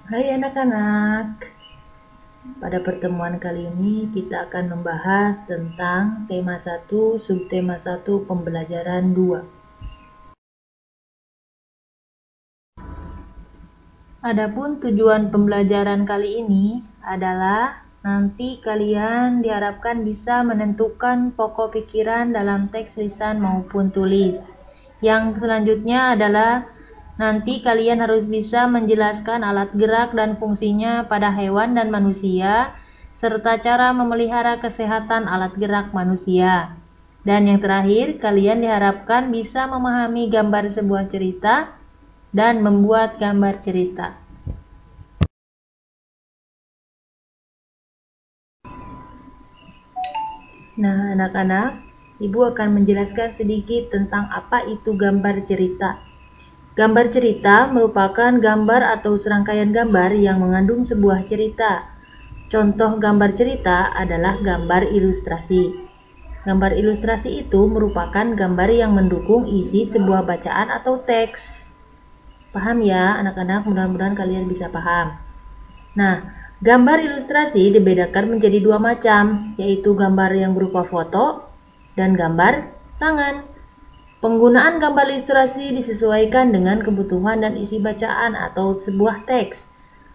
Hai anak-anak, pada pertemuan kali ini kita akan membahas tentang tema 1, subtema 1, pembelajaran 2. Adapun tujuan pembelajaran kali ini adalah nanti kalian diharapkan bisa menentukan pokok pikiran dalam teks lisan maupun tulis. Yang selanjutnya adalah nanti kalian harus bisa menjelaskan alat gerak dan fungsinya pada hewan dan manusia, serta cara memelihara kesehatan alat gerak manusia. Dan yang terakhir, kalian diharapkan bisa memahami gambar sebuah cerita dan membuat gambar cerita. Nah, anak-anak, Ibu akan menjelaskan sedikit tentang apa itu gambar cerita. Gambar cerita merupakan gambar atau serangkaian gambar yang mengandung sebuah cerita. Contoh gambar cerita adalah gambar ilustrasi. Gambar ilustrasi itu merupakan gambar yang mendukung isi sebuah bacaan atau teks. Paham ya, anak-anak? Mudah-mudahan kalian bisa paham. Nah, gambar ilustrasi dibedakan menjadi dua macam, yaitu gambar yang berupa foto dan gambar tangan. Penggunaan gambar ilustrasi disesuaikan dengan kebutuhan dan isi bacaan atau sebuah teks.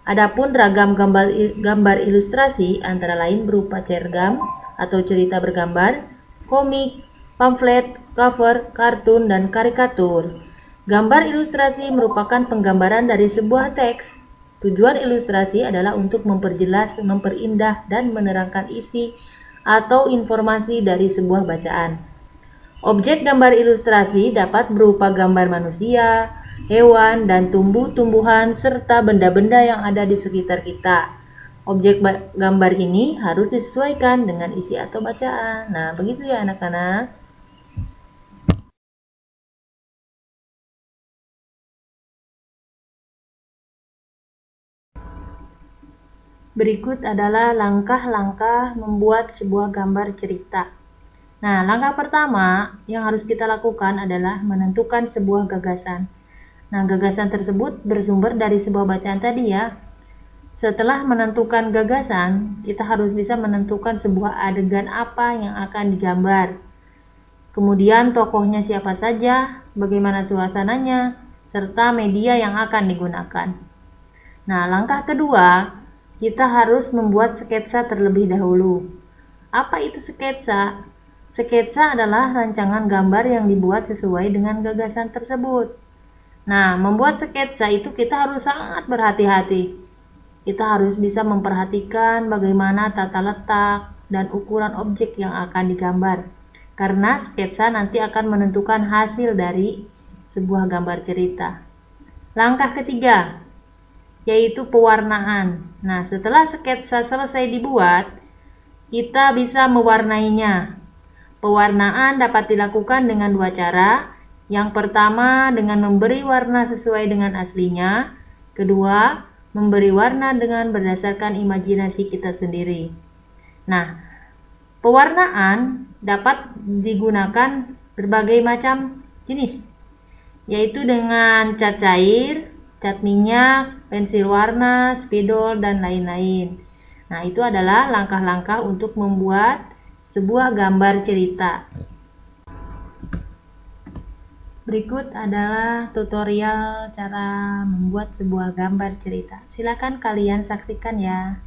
Adapun ragam gambar ilustrasi antara lain berupa cergam atau cerita bergambar, komik, pamflet, cover, kartun, dan karikatur. Gambar ilustrasi merupakan penggambaran dari sebuah teks. Tujuan ilustrasi adalah untuk memperjelas, memperindah, dan menerangkan isi atau informasi dari sebuah bacaan. Objek gambar ilustrasi dapat berupa gambar manusia, hewan, dan tumbuh-tumbuhan, serta benda-benda yang ada di sekitar kita. Objek gambar ini harus disesuaikan dengan isi atau bacaan. Nah, begitu ya anak-anak. Berikut adalah langkah-langkah membuat sebuah gambar cerita. Nah, langkah pertama yang harus kita lakukan adalah menentukan sebuah gagasan. Nah, gagasan tersebut bersumber dari sebuah bacaan tadi ya. Setelah menentukan gagasan, kita harus bisa menentukan sebuah adegan apa yang akan digambar. Kemudian tokohnya siapa saja, bagaimana suasananya, serta media yang akan digunakan. Nah, langkah kedua, kita harus membuat sketsa terlebih dahulu. Apa itu sketsa? Sketsa adalah rancangan gambar yang dibuat sesuai dengan gagasan tersebut. Nah, membuat sketsa itu kita harus sangat berhati-hati. Kita harus bisa memperhatikan bagaimana tata letak dan ukuran objek yang akan digambar. Karena sketsa nanti akan menentukan hasil dari sebuah gambar cerita. Langkah ketiga, yaitu pewarnaan. Nah, setelah sketsa selesai dibuat, kita bisa mewarnainya. Pewarnaan dapat dilakukan dengan dua cara. Yang pertama, dengan memberi warna sesuai dengan aslinya. Kedua, memberi warna dengan berdasarkan imajinasi kita sendiri. Nah, pewarnaan dapat digunakan berbagai macam jenis, yaitu dengan cat cair, cat minyak, pensil warna, spidol, dan lain-lain. Nah, itu adalah langkah-langkah untuk membuat sebuah gambar cerita. Berikut adalah tutorial cara membuat sebuah gambar cerita. Silakan kalian saksikan ya.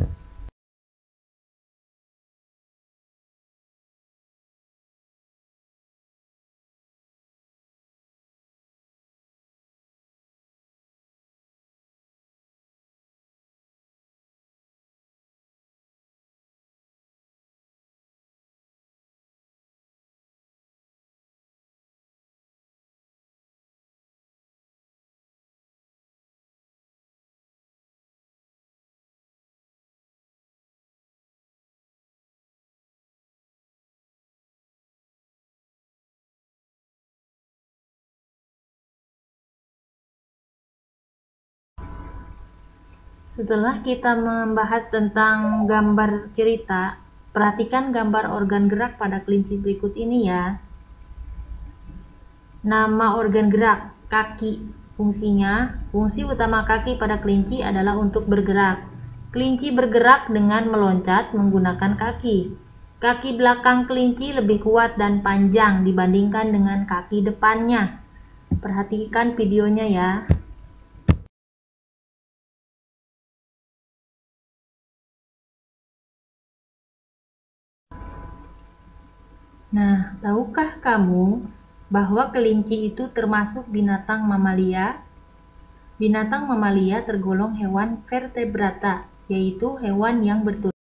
Setelah kita membahas tentang gambar cerita, perhatikan gambar organ gerak pada kelinci berikut ini ya. Nama organ gerak, kaki. Fungsi utama kaki pada kelinci adalah untuk bergerak. Kelinci bergerak dengan meloncat menggunakan kaki. Kaki belakang kelinci lebih kuat dan panjang dibandingkan dengan kaki depannya. Perhatikan videonya ya. Nah, tahukah kamu bahwa kelinci itu termasuk binatang mamalia? Binatang mamalia tergolong hewan vertebrata, yaitu hewan yang bertulang.